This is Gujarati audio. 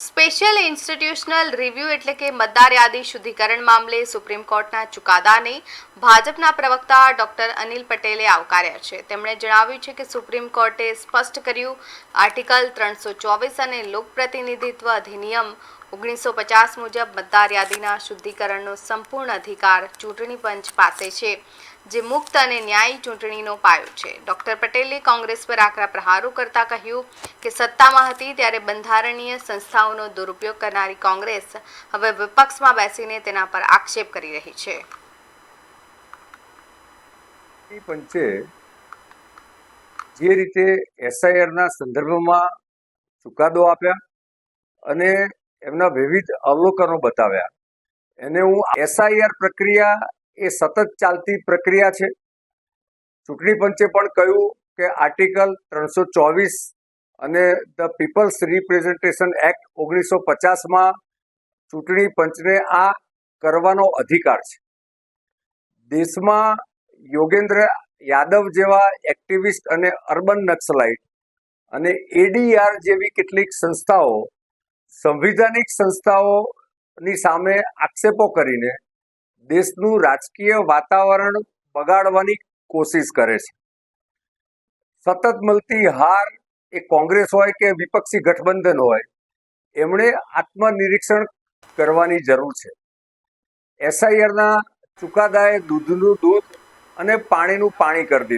સ્પેશિયલ ઇન્સ્ટિટ્યુશનલ રિવ્યૂ એટલે કે મતદાર યાદી શુદ્ધિકરણ મામલે સુપ્રીમ કોર્ટના ચુકાદાને ભાજપના પ્રવક્તા ડોક્ટર અનિલ પટેલે આવકાર્યા છે. તેમણે જણાવ્યું છે કે સુપ્રીમ કોર્ટે સ્પષ્ટ કર્યું, આર્ટિકલ 324 અને લોકપ્રતિનિધિત્વ અધિનિયમ 1950 મુજબ મતદાર યાદીના શુદ્ધિકરણનો સંપૂર્ણ અધિકાર ચૂંટણી પંચ પાસે છે, જે મુક્ત અને ન્યાયી ચૂંટણીનો પાયો છે. ડોક્ટર પટેલે કોંગ્રેસ પર આકરા પ્રહારો કરતા કહ્યું કે સત્તામાં હતી ત્યારે બંધારણીય સંસ્થાઓનો દુરુપયોગ કરનારી કોંગ્રેસ હવે વિપક્ષમાં બેસીને તેના પર આક્ષેપ કરી રહી છે. પંચે જે રીતે એસઆઈઆરના સંદર્ભમાં ચુકાદો આપ્યા અને એમના વિવિધ અવલોકનો બતાવ્યા, એને હું એસઆઈઆર પ્રક્રિયા એ સતત ચાલતી પ્રક્રિયા છે. ચૂંટણી પંચે પણ કહ્યું કે આર્ટિકલ 324 અને ધ પીપલ્સ રિપ્રેઝન્ટેશન એક્ટ 1950માં ચૂંટણી પંચને આ કરવાનો અધિકાર છે. દેશમાં યોગેન્દ્ર યાદવ જેવા એક્ટિવિસ્ટ અને અર્બન નક્સલાઇટ અને એડીઆર જેવી કેટલીક સંસ્થાઓ સંવિધાનિક સંસ્થાઓની સામે આક્ષેપો કરીને દેશનું રાજકીય વાતાવરણ બગાડવાની કોશિશ કરે છે. સતત મળતી હાર એ કોંગ્રેસ હોય કે વિપક્ષી ગઠબંધન હોય, એમણે આત્મનિરીક્ષણ કરવાની જરૂર છે. એસઆઈઆરના ચુકાદાએ દૂધનું દૂધ અને પાણીનું પાણી કરી દીધું.